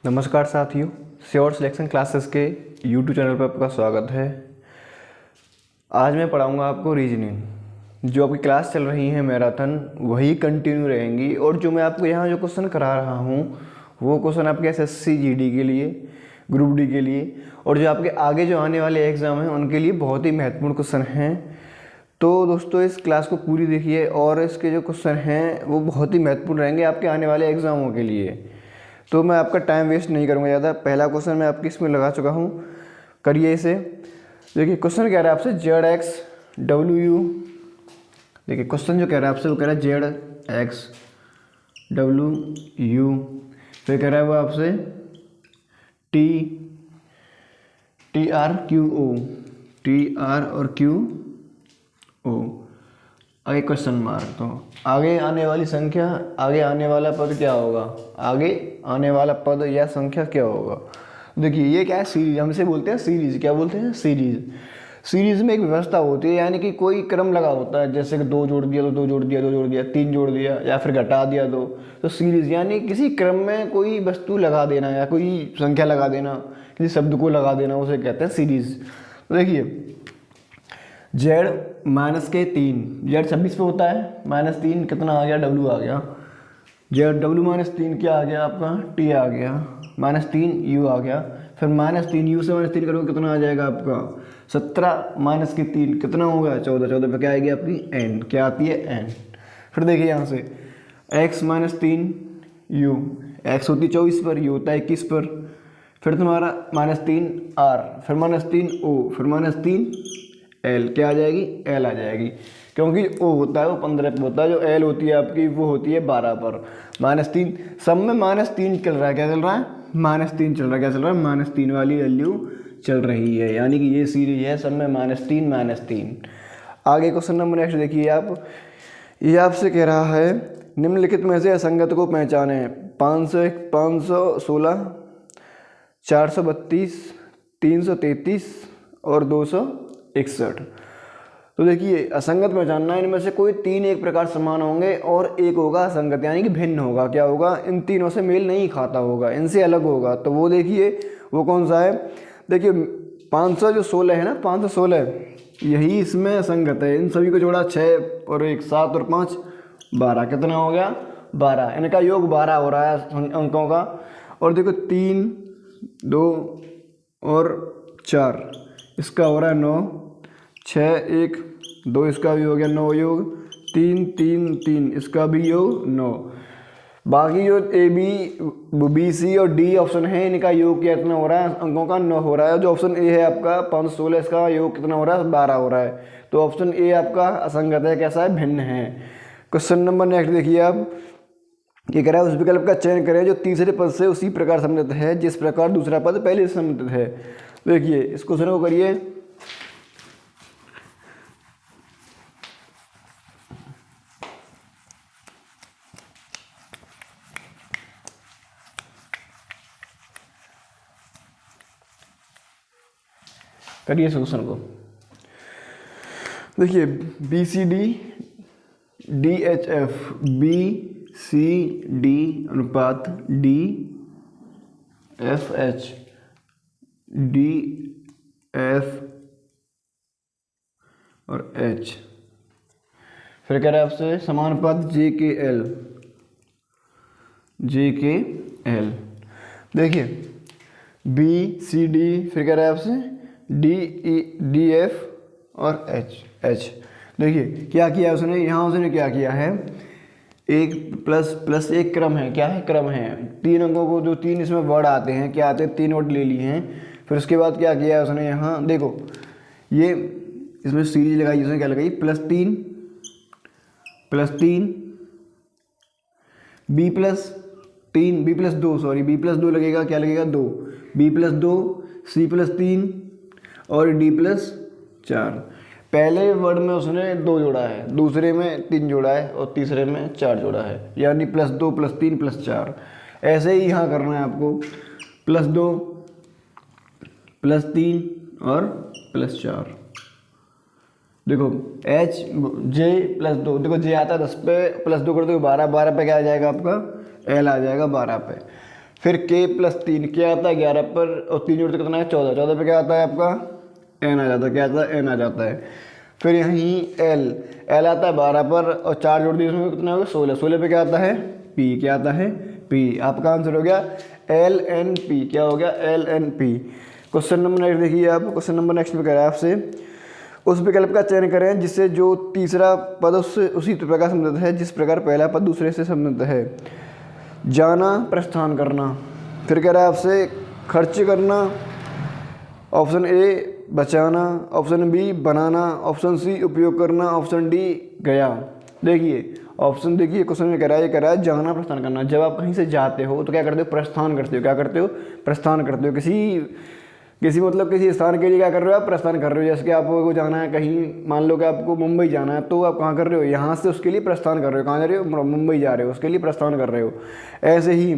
नमस्कार साथियों, sure selection classes के यूट्यूब चैनल पर आपका स्वागत है। आज मैं पढ़ाऊंगा आपको रीजनिंग। जो आपकी क्लास चल रही है मैराथन, वही कंटिन्यू रहेंगी। और जो मैं आपको यहाँ जो क्वेश्चन करा रहा हूँ वो क्वेश्चन आपके एसएससी जीडी के लिए, ग्रुप डी के लिए और जो आपके आगे जो आने वाले एग्ज़ाम हैं उनके लिए बहुत ही महत्वपूर्ण क्वेश्चन हैं। तो दोस्तों इस क्लास को पूरी देखिए और इसके जो क्वेश्चन हैं वो बहुत ही महत्वपूर्ण रहेंगे आपके आने वाले एग्ज़ामों के लिए। तो मैं आपका टाइम वेस्ट नहीं करूँगा ज़्यादा। पहला क्वेश्चन मैं आपकी इसमें लगा चुका हूँ, करिए इसे। देखिए क्वेश्चन कह रहा है आपसे जेड एक्स डब्ल्यू यू। देखिए क्वेश्चन जो कह रहा है आपसे वो कह रहा है जेड एक्स डब्ल्यू यू। फिर कह रहा है वो आपसे T R Q O, T R और क्यू ओ। आगे क्वेश्चन मार्क। तो आगे आने वाली संख्या, आगे आने वाला पद क्या होगा? आगे आने वाला पद या संख्या क्या होगा? देखिए ये क्या है, सीरीज। हम इसे बोलते हैं सीरीज। क्या बोलते हैं? सीरीज। सीरीज में एक व्यवस्था होती है, यानी कि कोई क्रम लगा होता है। जैसे कि 2 जोड़ दिया तो 2 जोड़ दिया, 2 जोड़ दिया, 3 जोड़ दिया या फिर घटा दिया 2। तो सीरीज यानी किसी क्रम में कोई वस्तु लगा देना या कोई संख्या लगा देना, किसी शब्द को लगा देना, उसे कहते हैं सीरीज। तो देखिए जेड -3, जेड 26 पे होता है, -3 कितना आ गया? डब्ल्यू आ गया। जेड डब्ल्यू -3 क्या आ गया आपका? टी आ गया। -3 यू आ गया। फिर -3 यू से -3 करोगे कितना आ जाएगा आपका? 17 -3 कितना होगा? 14। 14 पे क्या आएगी आपकी? एन। क्या आती है? एन। फिर देखिए यहाँ से एक्स -3 यू, एक्स होती है 24 पर, यू होता है 21 पर। फिर तुम्हारा -3 आर, फिर -3 ओ, फिर -3 एल। क्या आ जाएगी? एल आ जाएगी। क्योंकि ओ होता है वो 15 पे होता है, जो एल होती है आपकी वो होती है 12 पर। -3 सब में -3 चल रहा है। क्या चल रहा है? -3 चल रहा है। क्या चल रहा है? -3 वाली वैल्यू चल रही है, यानी कि ये सीरीज है सब में -3। आगे क्वेश्चन नंबर नेक्स्ट देखिए आप। ये आपसे कह रहा है निम्नलिखित में से असंगत को पहचाने। 516, 432, 333 और 261। तो देखिए असंगत पहचानना है। इनमें से कोई 3 एक प्रकार समान होंगे और एक होगा असंगत, यानी कि भिन्न होगा। क्या होगा? इन तीनों से मेल नहीं खाता होगा, इनसे अलग होगा। तो वो देखिए वो कौन सा है? देखिए 516 है ना, 516 यही इसमें असंगत है। इन सभी को जोड़ा 6 और 1 7 और 5 12। कितना हो गया? 12। इनका योग 12 हो रहा है अंकों का। और देखो 3 2 और 4 इसका हो रहा है 9, 6 1 2 इसका भी हो गया 9 योग, 3 3 3 इसका भी योग 9। बाकी जो ए बी सी और डी ऑप्शन है इनका योग कितना हो रहा है? अंकों का 9 हो रहा है। जो ऑप्शन ए है आपका 516 इसका योग कितना हो रहा है? 12 हो रहा है। तो ऑप्शन ए आपका असंगत है। कैसा है? भिन्न है। क्वेश्चन नंबर नेक्स्ट देखिए आप। ये कह रहा है उस विकल्प का चयन करें जो तीसरे पद से उसी प्रकार संबंधित है जिस प्रकार दूसरा पद पहले से संबंधित है। देखिए इस क्वेश्चन को करिए। करिए इस क्वेश्चन को। देखिए B C D D H F, B C D अनुपात D F H, D F और एच। फिर कह रहा है आपसे समानुपात जे के एल, जे के एल। देखिए बी सी डी, फिर कह रहा है आपसे डी एफ और एच। देखिए क्या किया उसने, यहाँ उसने क्या किया है? एक प्लस एक क्रम है। क्या है? क्रम है। 3 अंकों को जो 3 इसमें वर्ड आते हैं, क्या आते हैं? 3 वर्ड ले लिए हैं। फिर उसके बाद क्या किया है उसने? यहाँ देखो ये इसमें सीरीज लगाई। उसने क्या लगाई? +3 B+2 सॉरी B+2 लगेगा। क्या लगेगा? 2 B+2 C+3 और D+4। पहले वर्ड में उसने 2 जोड़ा है, दूसरे में 3 जोड़ा है और तीसरे में 4 जोड़ा है, यानी +2 +3 +4। ऐसे ही यहाँ करना है आपको, +2 +3 और +4। देखो एच जे +2, देखो जे आता है 10 पे, +2 कर दो 12, 12 पे क्या आ जाएगा आपका? एल आ जाएगा 12 पे। फिर k प्लस 3, क्या आता है 11 पर, और 3 जोड़ तो कितना है 14, 14 पे क्या आता है आपका n आ जाता है, क्या आता है n आ जाता है। फिर यहीं l आता है 12 पर, और 4 जोड़ दिए उसमें कितना होगा 16, 16 पे क्या आता है p, क्या आता है p। आपका आंसर हो गया LNP, क्या हो गया LNP। क्वेश्चन नंबर नेक्स्ट देखिए आप, क्वेश्चन नंबर नेक्स्ट में कह रहा है आपसे, उस विकल्प का चयन करें जिससे जो तीसरा पद उससे उसी प्रकार संबंधित है जिस प्रकार पहला पद दूसरे से संबंधित है। जाना, प्रस्थान करना। फिर कह रहा है आपसे खर्च करना, ऑप्शन ए बचाना, ऑप्शन बी बनाना, ऑप्शन सी उपयोग करना, ऑप्शन डी गया। देखिए ऑप्शन देखिए क्वेश्चन में कह रहा है, ये कह रहा है जाना, प्रस्थान करना। जब आप कहीं से जाते हो तो क्या करते हो, प्रस्थान करते हो। क्या करते हो, प्रस्थान करते हो। किसी मतलब किसी स्थान के लिए क्या कर रहे हो आप, प्रस्थान कर रहे हो। जैसे कि आपको जाना है कहीं, मान लो कि आपको मुंबई जाना है, तो आप कहाँ कर रहे हो, यहाँ से उसके लिए प्रस्थान कर रहे हो। कहाँ जा रहे हो, मुंबई जा रहे हो, उसके लिए प्रस्थान कर रहे हो। ऐसे ही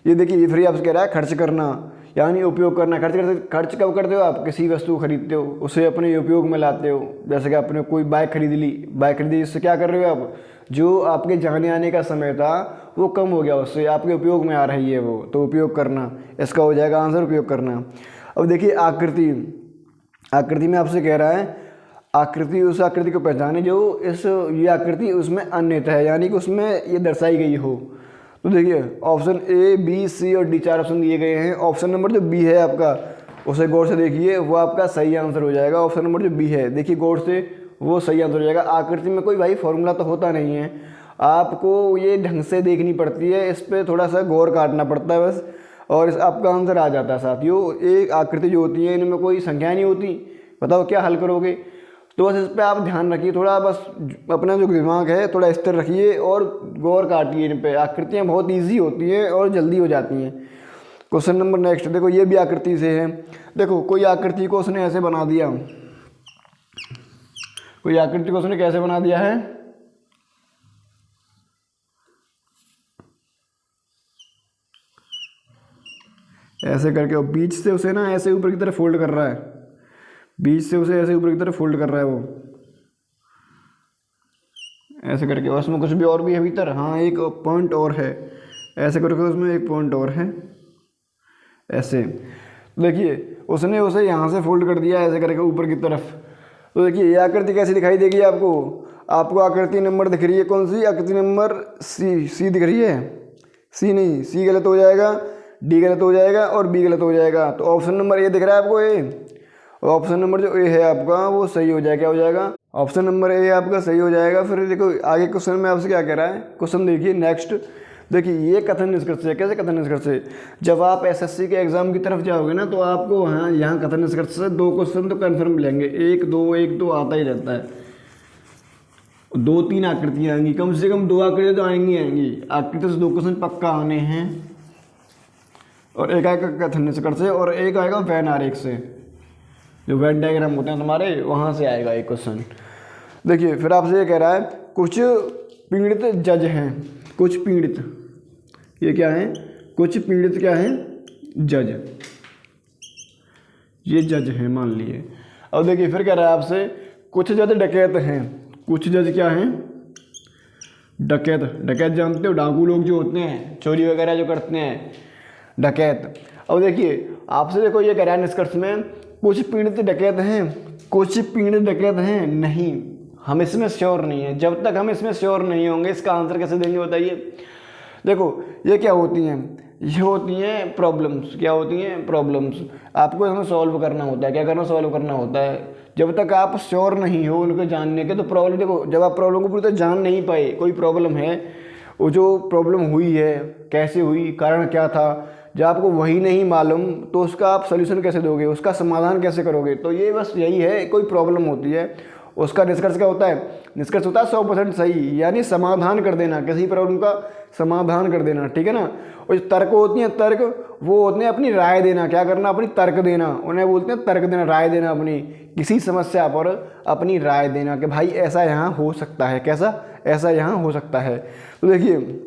ये देखिए फिर आपसे कह रहा है खर्च करना, यानी उपयोग करना। खर्च कब करते हो आप, किसी वस्तु को खरीदते हो, उसे अपने उपयोग में लाते हो। जैसे कि आपने कोई बाइक खरीद ली, इससे क्या कर रहे हो आप, जो आपके जाने आने का समय था वो कम हो गया, उससे आपके उपयोग में आ रही है वो, तो उपयोग करना। इसका हो जाएगा आंसर उपयोग करना। अब देखिए आकृति में आपसे कह रहा है आकृति, उस आकृति को पहचाने जो ये आकृति उसमें अन्यत है, यानी कि उसमें ये दर्शाई गई हो। तो देखिए ऑप्शन ए बी सी और डी 4 ऑप्शन दिए गए हैं। ऑप्शन नंबर जो बी है आपका, उसे गौर से देखिए, वो आपका सही आंसर हो जाएगा। ऑप्शन नंबर जो बी है देखिए गौर से, वो सही आंसर हो जाएगा। आकृति में कोई भाई फॉर्मूला तो होता नहीं है, आपको ये ढंग से देखनी पड़ती है, इस पर थोड़ा सा गौर काटना पड़ता है बस, और इस आपका आंसर आ जाता है साथियों। एक आकृति जो होती है इनमें कोई संख्या नहीं होती, बताओ क्या हल करोगे। तो बस इस पर आप ध्यान रखिए, थोड़ा बस अपना जो दिमाग है थोड़ा स्थिर रखिए और गौर काटिए इन पे। आकृतियाँ बहुत इजी होती हैं और जल्दी हो जाती हैं। क्वेश्चन नंबर नेक्स्ट देखो, ये भी आकृति से है। देखो कोई आकृति को उसने ऐसे बना दिया, कोई आकृति को उसने कैसे बना दिया है, ऐसे करके, और बीच से उसे ना ऐसे ऊपर की तरफ फोल्ड कर रहा है, बीच से उसे ऐसे ऊपर की तरफ फोल्ड कर रहा है वो, ऐसे करके। और उसमें कुछ भी और भी है भीतर, हाँ एक पॉइंट और है, ऐसे करके उसमें एक पॉइंट और है ऐसे। देखिए उसने उसे यहाँ से फोल्ड कर दिया ऐसे करके ऊपर की तरफ। तो देखिए ये आकृति कैसी दिखाई देगी आपको, आकृति नंबर दिख रही है कौन सी, आकृति नंबर सी दिख रही है, सी नहीं, सी गलत हो जाएगा, डी गलत हो जाएगा और बी गलत हो जाएगा। तो ऑप्शन नंबर ए दिख रहा है आपको ए, और ऑप्शन नंबर जो ए है आपका वो सही हो जाएगा। क्या हो जाएगा, ऑप्शन नंबर ए आपका सही हो जाएगा। फिर देखो आगे क्वेश्चन में आपसे क्या कह रहा है, क्वेश्चन देखिए नेक्स्ट। देखिए ये कथन निष्कर्ष है, कैसे कथन निष्कर्ष है, जब आप एसएससी के एग्जाम की तरफ जाओगे ना तो आपको वहाँ यहाँ कथन निष्कर्ष से 2 क्वेश्चन तो कन्फर्म मिलेंगे, 1 2 आता ही रहता है। 2-3 आकृतियाँ आएंगी, कम से कम 2 आकृतियाँ तो आएंगी। आकृति से 2 क्वेश्चन पक्का आने हैं, और एक आएगा कथन निष्कर्ष से, और एक आएगा वैन आरेख से, जो वैन डायग्राम होते हैं तुम्हारे वहाँ से आएगा एक क्वेश्चन। देखिए फिर आपसे ये कह रहा है कुछ पीड़ित जज हैं, कुछ पीड़ित, ये क्या है, कुछ पीड़ित क्या है, जज, ये जज हैं मान लिए। अब देखिए फिर कह रहा है आपसे कुछ जज डकैत हैं, कुछ जज क्या हैं, डकैत। डकैत जानते हो, डाकू लोग जो होते हैं, चोरी वगैरह जो करते हैं, डकैत। अब देखिए आपसे देखो ये कह रहा है निष्कर्ष में कुछ पीड़ित डकैत हैं, कुछ पीड़ित डकैत हैं, नहीं, हम इसमें श्योर नहीं है। जब तक हम इसमें श्योर नहीं होंगे इसका आंसर कैसे देंगे बताइए। देखो ये क्या होती हैं, ये होती हैं प्रॉब्लम्स। क्या होती हैं, प्रॉब्लम्स। आपको इसमें सॉल्व करना होता है, क्या करना, सॉल्व करना होता है। जब तक आप श्योर नहीं हो उनको जानने के, तो प्रॉब्लम देखो, जब आप प्रॉब्लम को पूरी तरह जान नहीं पाए, कोई प्रॉब्लम है, वो जो प्रॉब्लम हुई है कैसे हुई, कारण क्या था, जब आपको वही नहीं मालूम तो उसका आप सोल्यूशन कैसे दोगे, उसका समाधान कैसे करोगे। तो ये बस यही है, कोई प्रॉब्लम होती है उसका निष्कर्ष क्या होता है, निष्कर्ष होता है 100% सही, यानी समाधान कर देना, किसी प्रॉब्लम का समाधान कर देना, ठीक है ना। और जो तर्क होती हैं, तर्क वो होते हैं अपनी राय देना, क्या करना, अपनी तर्क देना, उन्हें बोलते हैं तर्क देना, राय देना, अपनी किसी समस्या पर अपनी राय देना कि भाई ऐसा यहाँ हो सकता है, कैसा, ऐसा यहाँ हो सकता है। तो देखिए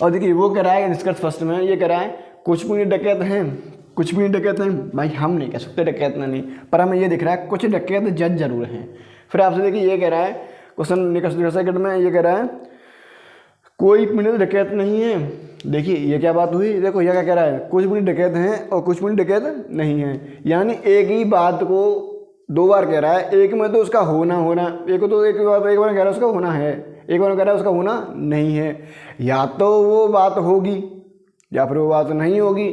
और देखिए वो कह रहा है निष्कर्ष फर्स्ट में, ये कह रहा है कुछ भी डकैत हैं, कुछ भी डकैत हैं, भाई हम नहीं कह सकते डकैत नहीं, पर हमें ये दिख रहा है कुछ डकैत जज जरूर हैं। फिर आपसे देखिए ये कह रहा है क्वेश्चन निष्कर्ष सेकंड में, ये कह रहा है कोई पीड़ित डकैत नहीं है, देखिए ये क्या बात हुई, देखो यह क्या कह रहा है, कुछ भी डकैत हैं और कुछ भी डकैत नहीं है, यानी एक ही बात को दो बार कह रहा है। एक में तो उसका होना होना, एक बार कह रहा है उसका होना है, एक बार कह रहा है उसका होना नहीं है। या तो वो बात होगी या फिर वो बात नहीं होगी।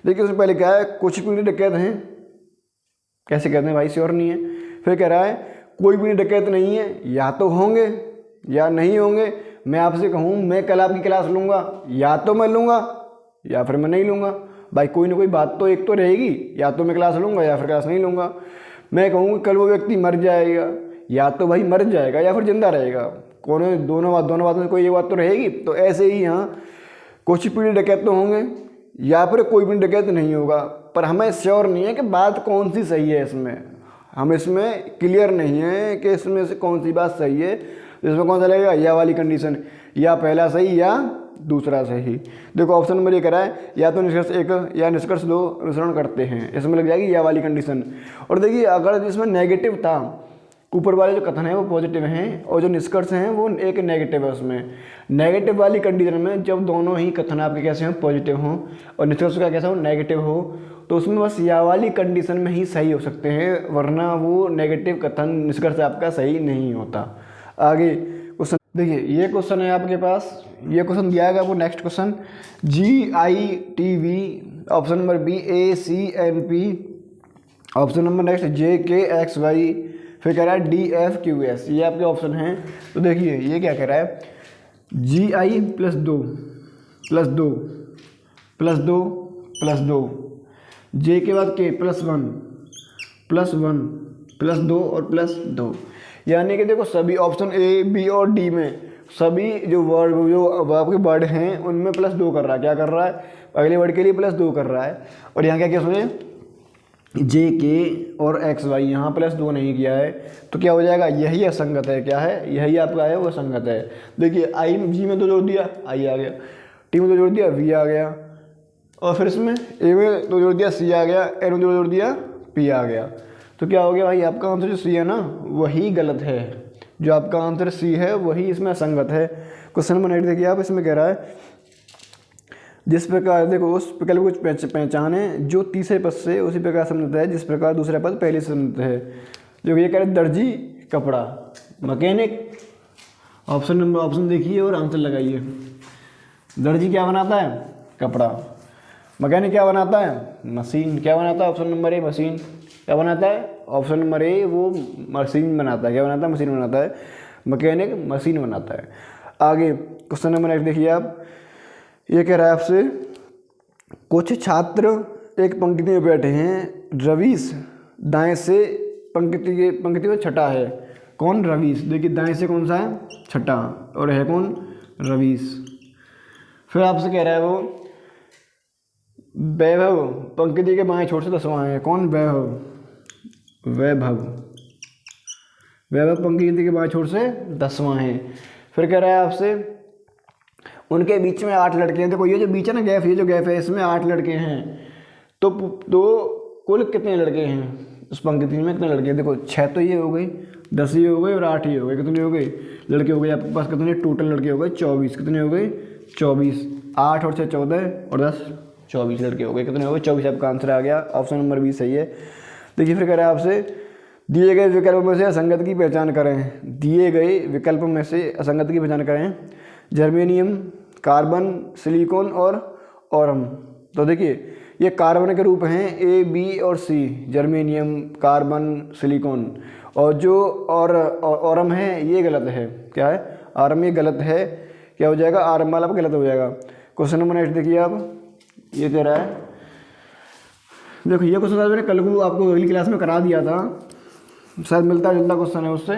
देखिए उससे पहले क्या है, कुछ भी डकैत हैं, कैसे कहते हैं भाई, श्योर नहीं है। फिर कह रहा है कोई भी डकैत नहीं है, या तो होंगे या नहीं होंगे। मैं आपसे कहूँ मैं कल आपकी क्लास लूँगा, या तो मैं लूँगा या फिर मैं नहीं लूँगा। भाई कोई ना कोई बात तो एक तो रहेगी, या तो मैं क्लास लूँगा या फिर क्लास नहीं लूँगा। मैं कहूँगा कल वो व्यक्ति मर जाएगा, या तो भाई मर जाएगा या फिर जिंदा रहेगा, कौन दोनों बात में कोई ये बात तो रहेगी। तो ऐसे ही यहाँ कुछ पीढ़ी डकैत तो होंगे या फिर कोई भी डकैत नहीं होगा, पर हमें श्योर नहीं है कि बात कौन सी सही है। इसमें हम इसमें क्लियर नहीं है कि इसमें से कौन सी बात सही है। इसमें कौन सा लगेगा, यह वाली कंडीशन, या पहला सही या दूसरा सही। देखो ऑप्शन नंबर ये कह रहा है या तो निष्कर्ष एक या निष्कर्ष दो अनुसरण करते हैं, इसमें लग जाएगी यह वाली कंडीशन। और देखिए अगर इसमें नेगेटिव था, ऊपर वाले जो कथन है वो पॉजिटिव हैं और जो निष्कर्ष हैं वो एक नेगेटिव है। उसमें नेगेटिव वाली कंडीशन में जब दोनों ही कथन आपके कैसे हों, पॉजिटिव हों, और निष्कर्ष का कैसा हो, नेगेटिव हो, तो उसमें बस या वाली कंडीशन में ही सही हो सकते हैं, वरना वो नेगेटिव कथन निष्कर्ष आपका सही नहीं होता। आगे क्वेश्चन देखिए, ये क्वेश्चन है आपके पास, ये क्वेश्चन दिया है वो next question GITV, option number B ACNP, option number next JKXY, फिर कह रहा है DFQS, ये आपके ऑप्शन हैं। तो देखिए ये क्या कह रहा है, GI +2 +2 +2 +2, J के बाद K +1 +1 +2 और +2, यानी कि देखो सभी ऑप्शन A B और D में सभी जो आपके वर्ड हैं उनमें +2 कर रहा है। क्या कर रहा है, अगले वर्ड के लिए +2 कर रहा है। और यहाँ क्या किया उसने, JK और XY यहाँ +2 नहीं किया है, तो क्या हो जाएगा, यही असंगत है। क्या है, यही आपका है वो असंगत है। देखिए G में तो जोड़ दिया I आ गया, T में तो जोड़ दिया V आ गया, और फिर इसमें A में तो जोड़ दिया C आ गया, N में तो जोड़ दिया P आ गया। तो क्या हो गया भाई, आपका आंसर जो C है ना वही गलत है, जो आपका आंसर C है वही इसमें असंगत है। क्वेश्चन नंबर 8 देखिए आप, इसमें कह रहा है जिस प्रकार, देखो उस विकल्प को पहचाने जो तीसरे पद से उसी प्रकार संबंधित है जिस प्रकार दूसरा पद पहले से संबंधित है। जो ये कह रहे दर्जी, कपड़ा, मैकेनिक। ऑप्शन देखिए और आंसर लगाइए। दर्जी क्या बनाता है, कपड़ा। मैकेनिक क्या बनाता है, मशीन। क्या बनाता है, ऑप्शन नंबर A मशीन। क्या बनाता है, ऑप्शन नंबर A वो मशीन बनाता है। क्या बनाता है, मशीन बनाता है। मैकेनिक मशीन बनाता है। आगे क्वेश्चन नंबर 1 देखिए आप, ये कह रहा है आपसे कुछ छात्र एक पंक्ति में बैठे हैं, रवीश दाएं से पंक्ति में छठा है। कौन, रवीश। देखिए दाएं से कौन सा है, छठा, और है कौन, रवीश। फिर आपसे कह रहा है वो वैभव पंक्ति के बाएं छोर से 10वां है। कौन, वैभव पंक्ति के बाएं छोर से 10वां है। फिर कह रहा है आपसे उनके बीच में 8 लड़के हैं। देखो ये जो बीच है ना गैप, ये जो गैप है इसमें 8 लड़के हैं। तो कुल कितने लड़के हैं उस पंक्ति में, कितने लड़के हैं। देखो 6 तो ये हो गई, 10 ये हो गए और 8 ये हो गए। कितने हो गए लड़के हो गए आपके पास, कितने टोटल लड़के हो गए 24। कितने हो गए 24, 8 और 6 14 और 10 24 लड़के हो गए। कितने हो गए 24, आपका आंसर आ गया। ऑप्शन नंबर B सही है। देखिए फिर कह रहा है आपसे दिए गए विकल्प में से असंगत की पहचान करें। दिए गए विकल्प में से असंगत की पहचान करें, जर्मेनियम, कार्बन, सिलिकॉन और ऑरम। तो देखिए ये कार्बन के रूप हैं A, B और C, जर्मेनियम, कार्बन, सिलिकॉन। और जो ऑरम है ये गलत है। क्या है, ऑरम ये गलत है। क्या हो जाएगा, ऑरम वाला गलत हो जाएगा। क्वेश्चन नंबर 8 देखिए आप, ये कह रहा है, देखो ये क्वेश्चन मैंने कल को आपको अगली क्लास में करा दिया था, शायद मिलता जुलता क्वेश्चन है उससे।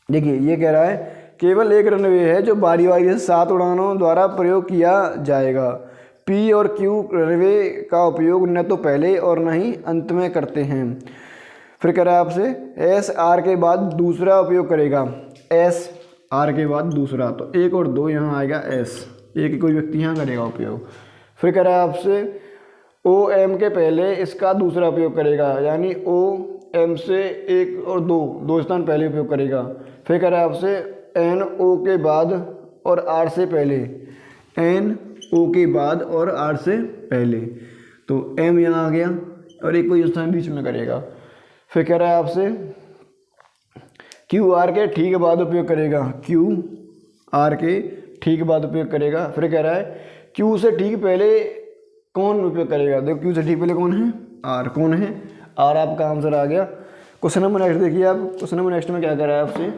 देखिए ये कह रहा है केवल एक रनवे है जो बारी बारी से 7 उड़ानों द्वारा प्रयोग किया जाएगा। P और Q रनवे का उपयोग न तो पहले और न ही अंत में करते हैं। फिर कह रहा है आपसे S R के बाद दूसरा उपयोग करेगा। S R के बाद दूसरा, तो 1 और 2 यहाँ आएगा S, एक कोई व्यक्ति यहाँ करेगा उपयोग। फिर कह रहा है आपसे O M के पहले इसका दूसरा उपयोग करेगा, यानी O M से 1 और 2 स्थान पहले उपयोग करेगा। फिर कह रहा है आपसे N O के बाद और R से पहले एन ओ के बाद और आर से पहले। तो एम यहाँ आ गया और एक कोई स्थान बीच में करेगा। फिर कह रहा है आपसे क्यू आर के ठीक बाद उपयोग करेगा, क्यू आर के ठीक बाद उपयोग करेगा। फिर कह रहा है क्यू से ठीक पहले कौन उपयोग करेगा। देखो क्यू से ठीक पहले कौन है, आर। कौन है, आर। आपका आंसर आ गया। क्वेश्चन नंबर नेक्स्ट देखिए आप। क्वेश्चन नंबर नेक्स्ट में क्या कह रहा है आपसे,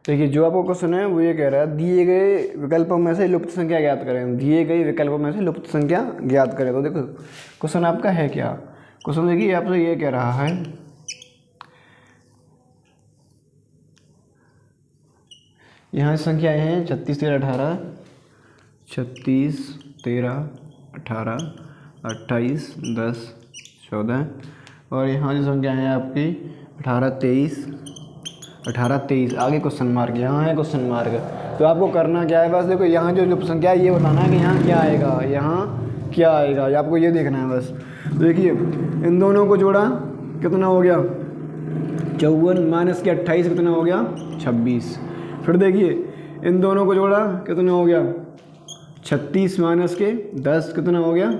देखिए जो आपको क्वेश्चन है वो ये कह रहा है दिए गए विकल्पों में से लुप्त संख्या ज्ञात करें। दिए गए विकल्पों में से लुप्त संख्या ज्ञात करें। तो देखो क्वेश्चन आपका है क्या, क्वेश्चन देखिए आपसे ये कह रहा है यहाँ संख्याएं हैं 36, 13, 18, 36, 13, 18, 28, 10, 14 और यहाँ जो संख्या है आपकी 18, 23 आगे क्वेश्चन मार्क, यहाँ है क्वेश्चन मार्क। तो आपको करना क्या है, बस देखो यहाँ जो लुप्त संख्या है ये बताना है कि यहाँ क्या आएगा, यहाँ क्या आएगा, आपको ये देखना है बस। तो देखिए इन दोनों को जोड़ा कितना हो गया 54 माइनस के 28 कितना हो गया 26। फिर देखिए इन दोनों को जोड़ा कितना हो गया 36 माइनस के 10 कितना हो गया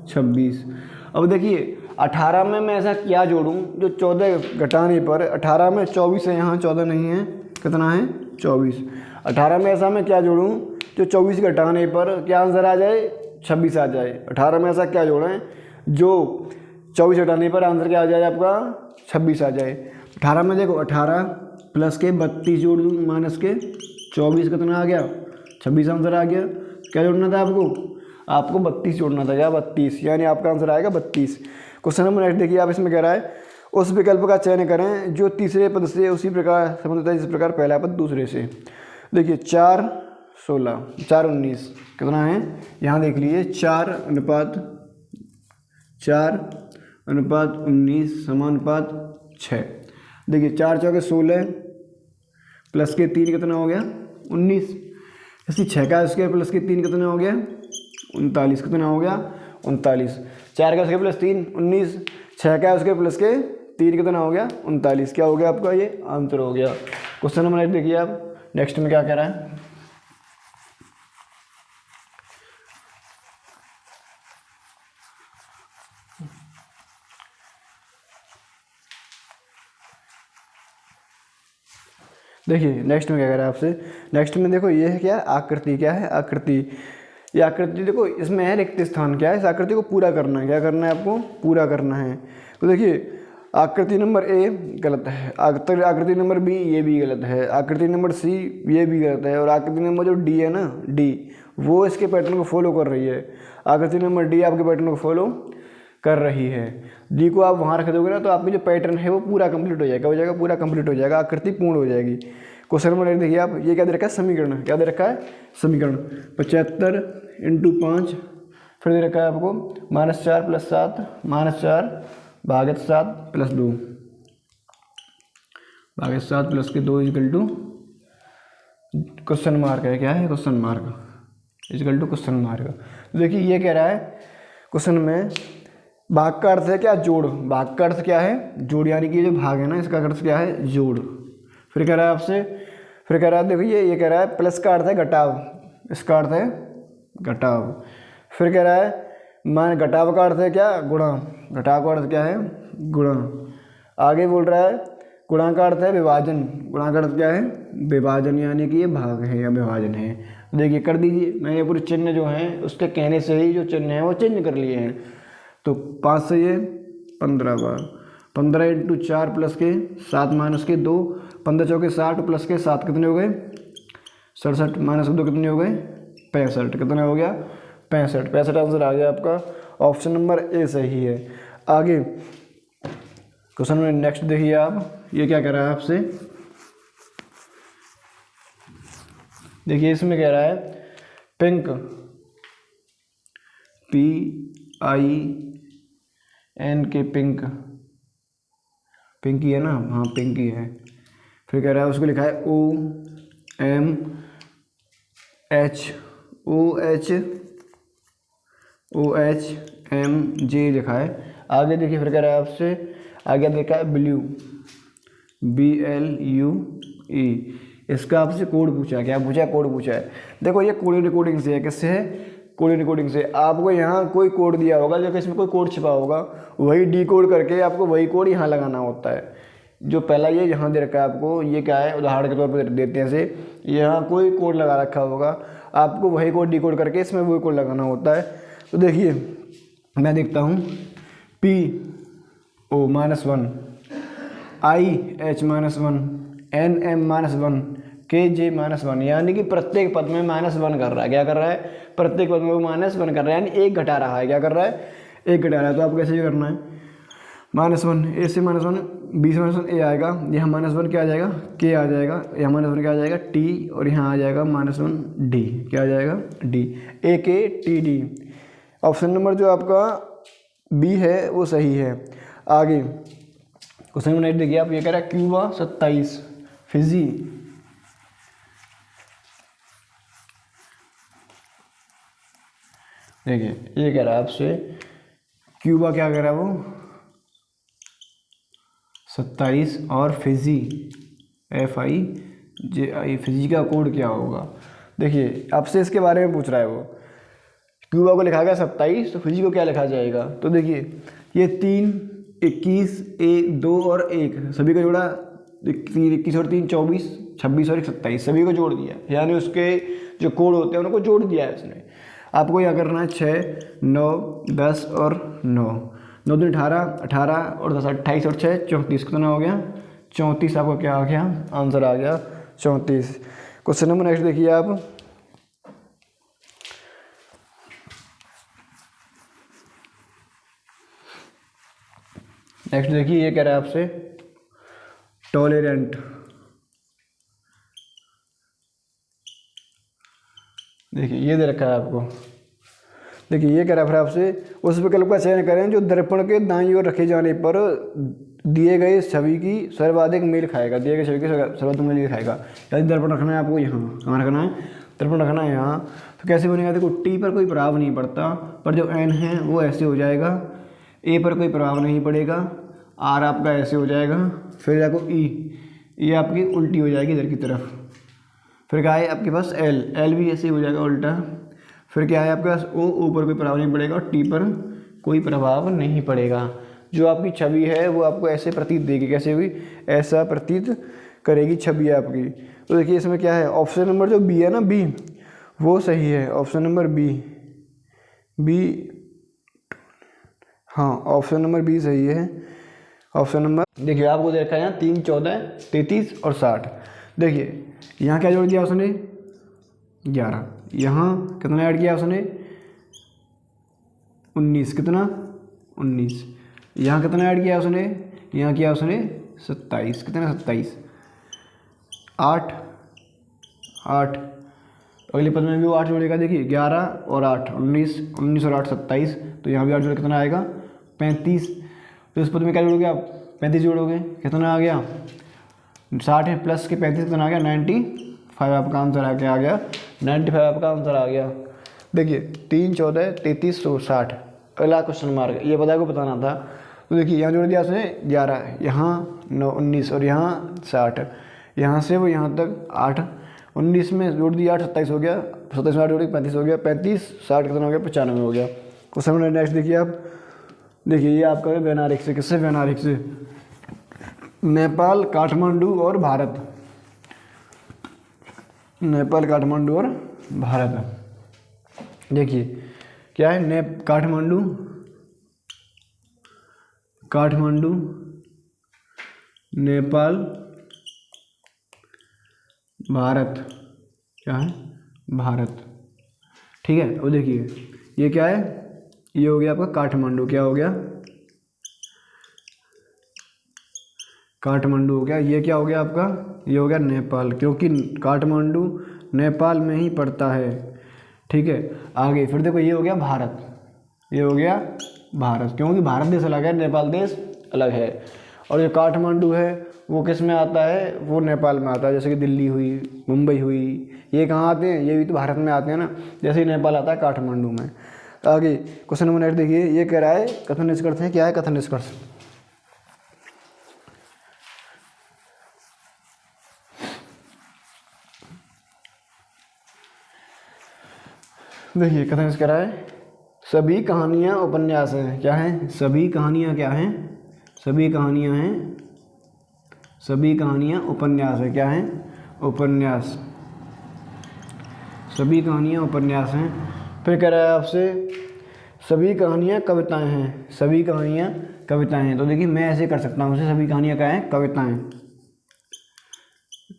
26। अब देखिए 18 में मैं ऐसा क्या जोड़ूं जो 14 घटाने पर 18 में 24 है, यहाँ 14 नहीं है, कितना है 24। 18 में ऐसा मैं क्या जोड़ूं जो 24 घटाने पर क्या आंसर आ जाए 26 आ जाए। 18 में ऐसा क्या जोड़ें जो 24 घटाने पर आंसर क्या आ जाए आपका 26 आ जाए। 18 में देखो 18 प्लस के 32 जोड़ दूँ माइनस के 24 कितना आ गया 26 आंसर आ गया। क्या जोड़ना था आपको 32 जोड़ना था, क्या 32, यानी आपका आंसर आएगा 32। क्वेश्चन नंबर नेक्स्ट देखिए आप। इसमें कह रहा है उस विकल्प का चयन करें जो तीसरे पद से उसी प्रकार संबंधित है जिस प्रकार पहला पद दूसरे से। देखिए 4, 16, 4, 19 कितना है, यहाँ देख लीजिए 4:19 समानुपात 6। देखिए 4 चौके 16 प्लस के 3 कितना हो गया 19। इसी 6 का स्क्वायर प्लस के 3 कितना हो गया 39, कितना हो गया 39। 4 का स्क्वायर प्लस 3 19, 6 का स्क्वायर प्लस के 3 कितना हो गया 39। क्या हो गया आपका ये आंसर हो गया। क्वेश्चन नंबर 8 देखिए आप। नेक्स्ट में क्या कह रहा है, देखिए नेक्स्ट में क्या कह रहा है आपसे। नेक्स्ट में देखो ये है क्या आकृति, क्या है आकृति। ये आकृति देखो इसमें है रिक्त स्थान, क्या है इस आकृति को पूरा करना है, क्या करना है आपको पूरा करना है। तो देखिए आकृति नंबर ए गलत है, आकृति नंबर बी ये भी गलत है, आकृति नंबर सी ये भी गलत है और आकृति नंबर जो डी है ना डी वो इसके पैटर्न को फॉलो कर रही है। आकृति नंबर डी आपके पैटर्न को फॉलो कर रही है। डी को आप वहाँ रख दोगे ना तो आपकी जो पैटर्न है वो पूरा कंप्लीट हो जाएगा, पूरा कंप्लीट हो जाएगा, आकृति पूर्ण हो जाएगी। क्वेश्चन नंबर 8 देखिए आप। ये क्या दे रखा है समीकरण, क्या दे रखा है समीकरण 75 × 5। फिर दे रखा है आपको -4 + 7 -4 भागित 7 + 2 भागित 7 + के 2 = क्वेश्चन मार्क है, क्या है क्वेश्चन मार्क = क्वेश्चन मार्क। देखिए ये कह रहा है क्वेश्चन में भाग का अर्थ है क्या जोड़, भाग का अर्थ क्या है जोड़, यानी कि जो भाग है ना इसका अर्थ क्या है जोड़। फिर कह रहा है आपसे, फिर कह रहा है देखिए ये कह रहा है प्लस का अर्थ है घटाव, इसका अर्थ है घटाव। फिर कह रहा है मान घटाव का अर्थ है क्या गुणा, घटाव का अर्थ क्या है गुणा। आगे बोल रहा है गुणा का अर्थ है विभाजन, गुणा का अर्थ क्या है विभाजन, यानी कि ये भाग है या विभाजन है। देखिए कर दीजिए, मैंने पूरे चिन्ह जो हैं उसके कहने से ही जो चिन्ह है वो चेंज कर लिए हैं। तो 5 से ये 15 बार, 15 × 4 प्लस के 7 माइनस के 2, 15 चौके 60 प्लस के 7 कितने हो गए 67 माइनस 2 कितने हो गए 65, कितना हो गया 65 आंसर आ गया आपका। ऑप्शन नंबर ए सही है। आगे क्वेश्चन नंबर नेक्स्ट देखिए आप। ये क्या कह रहा है आपसे, देखिए इसमें कह रहा है पिंक PIN के पिंक, पिंकी है ना, हाँ पिंकी है। फिर कह रहा है उसको लिखा है OMJ लिखा है। आगे देखिए फिर कह रहा है आपसे, आगे देखा है ब्लू BLUE, इसका आपसे कोड पूछा है, क्या पूछा है, कोड पूछा है। देखो ये कोड रिकॉर्डिंग से है, किससे है, कोड रिकॉर्डिंग से। आपको यहाँ कोई कोड दिया होगा, जो कि इसमें कोई कोड छिपा होगा, वही डिकोड करके आपको वही कोड यहाँ लगाना होता है। जो पहला ये यहाँ दे रखा है आपको, ये क्या है, उदाहरण के तौर पर देते हैं से, यहाँ कोई कोड लगा रखा होगा, आपको वही कोड डिकोड करके इसमें वही कोड लगाना होता है। तो देखिए मैं देखता हूँ PO-1, IH-1, NM-1, KJ-1, यानी कि प्रत्येक पद में -1 कर रहा है। क्या कर रहा है, प्रत्येक पद में वो -1 कर रहा है, यानी एक घटा रहा है। क्या कर रहा है, एक घटा रहा है। तो आपको कैसे करना है, -1, A से -1, B से -1 A आएगा, यहाँ -1 क्या आ जाएगा, K आ जाएगा, यहाँ -1 क्या आ जाएगा, T, और यहाँ आ जाएगा -1 D, क्या आ जाएगा, D, AKTD। ऑप्शन नंबर जो आपका B है वो सही है। आगे क्वेश्चन नंबर 8 देखिए आप, ये कह रहा है क्यूबा 27 फिजी। देखिए ये कह रहा है आपसे क्यूबा, क्या कह रहा है वो, 27 और फिजी, FIJI, फिजी का कोड क्या होगा। देखिए आपसे इसके बारे में पूछ रहा है वो, क्यूबा को लिखा गया 27, तो फिजी को क्या लिखा जाएगा। तो देखिए ये 3, 21, 1, 2 और 1 सभी को जोड़ा, 21 और 3 24, 26 और 1 27, सभी को जोड़ दिया, यानी उसके जो कोड होते हैं उनको जोड़ दिया है इसने। आपको क्या करना है, 6, 9, 10 और 9, 9 दूनी 18, 18 और 10 28 और 6 34, कितना हो गया, 34। आपका क्या आ गया, आंसर आ गया 34। क्वेश्चन नंबर नेक्स्ट देखिए आप, नेक्स्ट देखिए ये कह रहा है आपसे टॉलरेंट। देखिए ये दे रखा है आपको, देखिए ये कह रहा है फिर आपसे उस विकल्प का चयन करें जो दर्पण के दाईं ओर रखे जाने पर दिए गए छवि की सर्वाधिक मेल खाएगा, दिए गए छवि की सर्वाधिक मेल खाएगा। यदि दर्पण रखना है आपको यहाँ, कहाँ रखना है, दर्पण रखना है यहाँ, तो कैसे बनेगा, देखो टी पर कोई प्रभाव नहीं पड़ता, पर जो एन है वो ऐसे हो जाएगा, ए पर कोई प्रभाव नहीं पड़ेगा, आर आपका ऐसे हो जाएगा, फिर देखो ई आपकी उल्टी हो जाएगी इधर की तरफ, फिर क्या है आपके पास एल भी ऐसे हो जाएगा उल्टा, फिर क्या है आपके पास ओ पर कोई प्रभाव नहीं पड़ेगा और टी पर कोई प्रभाव नहीं पड़ेगा। जो आपकी छवि है वो आपको ऐसे प्रतीत देगी, कैसे हुई, ऐसा प्रतीत करेगी छवि आपकी। तो देखिए इसमें क्या है, ऑप्शन नंबर जो बी है ना, बी वो सही है, ऑप्शन नंबर बी, हाँ ऑप्शन नंबर बी सही है। ऑप्शन नंबर देखिए आपको देखा है यहाँ 3, 14, 33 और 60। देखिए यहाँ क्या जोड़ दिया उसने, 11, यहाँ कितना ऐड किया उसने, 19, कितना 19, यहाँ कितना ऐड किया उसने, यहाँ किया उसने 27, कितना 27, 8, अगले पद में भी वो 8 जोड़ेगा। देखिए 11 और 8 19, 19 और 8 27, तो यहाँ भी 8 जोड़ कितना आएगा 35। तो इस पद में क्या जोड़ोगे आप, 35 जोड़ोगे, कितना आ गया 60 है प्लस के 35 कितना आ गया 95, आपका आंसर आ गया 95 आपका आंसर आ गया। देखिए 3, 14, 33 और 60, अगला क्वेश्चन मार्क, ये पता को बताना था। तो देखिए यहाँ जोड़ दिया उसने 11, यहाँ 9, 19 और यहाँ 60, यहाँ से वो यहाँ तक 8, 19 में जोड़ दिया 8, 27 हो गया, 27 में 8 जोड़ 35 हो गया, 35 60 कितना हो गया 95 हो गया। क्वेश्चन नंबर नेक्स्ट देखिए आप, देखिए ये आपका है वैनारिक से, किससे, वैनारिक से, नेपाल, काठमांडू और भारत, नेपाल, काठमांडू और भारत। देखिए क्या है, काठमांडू, नेपाल, भारत, क्या है, भारत, ठीक है। और देखिए ये क्या है, ये हो गया आपका काठमांडू, क्या हो गया, काठमांडू हो गया। ये क्या हो गया आपका, ये हो गया नेपाल, क्योंकि काठमांडू नेपाल में ही पड़ता है, ठीक है। आगे फिर देखो ये हो गया भारत, ये हो गया भारत, क्योंकि भारत देश अलग है, नेपाल देश अलग है। और जो काठमांडू है वो किस में आता है, वो नेपाल में आता है। जैसे कि दिल्ली हुई, मुंबई हुई, ये कहाँ आते हैं, ये भी तो भारत में आते हैं ना, जैसे ही नेपाल आता है काठमांडू में। आगे क्वेश्चन नंबर नेक्स्ट देखिए, ये कह रहा है कथन निष्कर्ष है, क्या है कथन निष्कर्ष, देखिए कथन इसका है सभी कहानियाँ उपन्यास हैं। क्या हैं? सभी कहानियाँ क्या हैं? सभी कहानियाँ हैं, सभी कहानियाँ उपन्यास है। क्या हैं? उपन्यास। सभी कहानियाँ उपन्यास हैं। फिर कह रहा है आपसे सभी कहानियाँ कविताएं हैं। सभी कहानियाँ कविताएं हैं। तो देखिए मैं ऐसे कर सकता हूँ उसे, सभी कहानियाँ क्या हैं? कविताएं,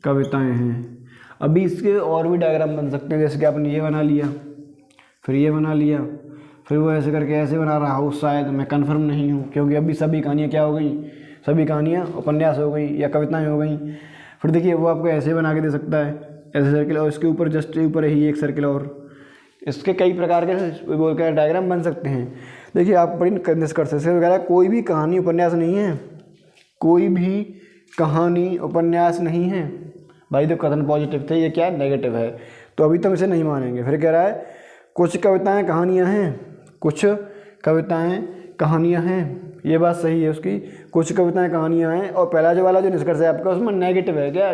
कविताएं हैं। अभी इसके और भी डायग्राम बन सकते हैं, जैसे कि आपने ये बना लिया, फिर ये बना लिया, फिर वो ऐसे करके ऐसे बना रहा हो शायद, मैं कंफर्म नहीं हूँ, क्योंकि अभी सभी कहानियाँ क्या हो गई? सभी कहानियाँ उपन्यास हो गई या कविताएं हो गई। फिर देखिए वो आपको ऐसे बना के दे सकता है, ऐसे सर्किल, और इसके ऊपर जस्ट ऊपर ही एक सर्किल, और इसके कई प्रकार के बोल कर डायग्राम बन सकते हैं। देखिए आप बड़ी कंडेंस कर सकते हैं वगैरह। कोई भी कहानी उपन्यास नहीं है, कोई भी कहानी उपन्यास नहीं है भाई। तो कथन पॉजिटिव थे, ये क्या नेगेटिव है, तो अभी तो हम इसे नहीं मानेंगे। फिर कह रहा है कुछ कविताएं कहानियां हैं, कुछ कविताएं कहानियां हैं, ये बात सही है उसकी, कुछ कविताएं कहानियां हैं। और पहला जो वाला जो निष्कर्ष है आपका उसमें नेगेटिव है। क्या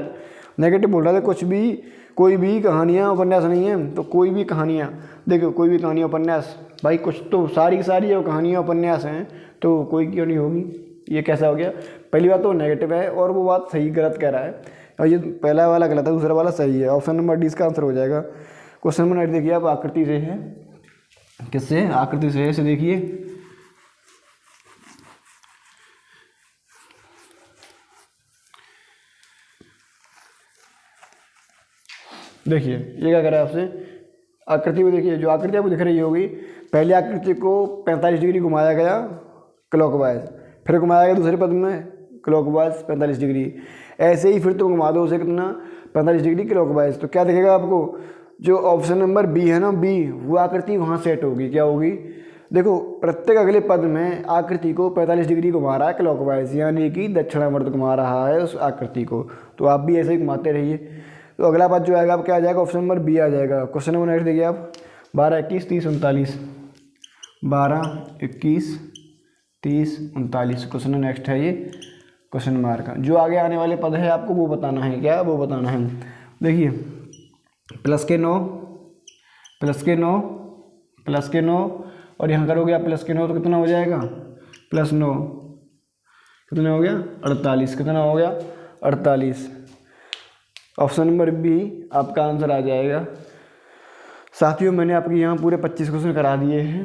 नेगेटिव बोल रहा था? कुछ भी, कोई भी कहानियाँ उपन्यास नहीं है। तो कोई भी कहानियाँ, देखो कोई भी कहानियाँ उपन्यास, भाई कुछ तो सारी की सारी जो कहानियाँ उपन्यास हैं, तो कोई क्यों नहीं होगी? ये कैसा हो गया? पहली बात तो नेगेटिव है, और वो बात सही गलत कह रहा है, और ये पहला वाला गलत है, दूसरा वाला सही है। ऑप्शन नंबर डी इसका आंसर हो जाएगा। क्वेश्चन नंबर 8 देखिए आप, आकृति से है। किससे? आकृति से है। इसे देखिए, देखिए ये क्या कर रहा है आपसे, आकृति में देखिए, जो आकृति आपको दिख रही होगी, पहले आकृति को 45 डिग्री घुमाया गया क्लॉकवाइज, फिर घुमाया गया दूसरे पद में क्लॉकवाइज 45 डिग्री, ऐसे ही फिर तुम घुमा दो उसे कितना? 45 डिग्री क्लॉकवाइज। तो क्या दिखेगा आपको? जो ऑप्शन नंबर बी है ना, बी, वो आकृति वहाँ सेट होगी। क्या होगी? देखो प्रत्येक अगले पद में आकृति को 45 डिग्री घुमा रहा है क्लॉकवाइज, यानी कि दक्षिणावर्त घुमा रहा है उस आकृति को। तो आप भी ऐसे ही घुमाते रहिए। तो अगला पद जो आएगा आप क्या आ जाएगा? ऑप्शन नंबर बी आ जाएगा। क्वेश्चन नंबर नेक्स्ट देखिए आप, 12, 21, 30, 39। 12, 21, 30, 39। क्वेश्चन नेक्स्ट है ये क्वेश्चन मार्क का। जो आगे आने वाले पद है आपको वो बताना है। क्या? वो बताना है। देखिए प्लस के 9, प्लस के 9, प्लस के 9, और यहाँ करोगे आप प्लस के 9 तो कितना हो जाएगा? प्लस 9 कितना हो गया? 48। कितना हो गया? 48। ऑप्शन नंबर बी आपका आंसर आ जाएगा। साथियों मैंने आपके यहाँ पूरे 25 क्वेश्चन करा दिए हैं।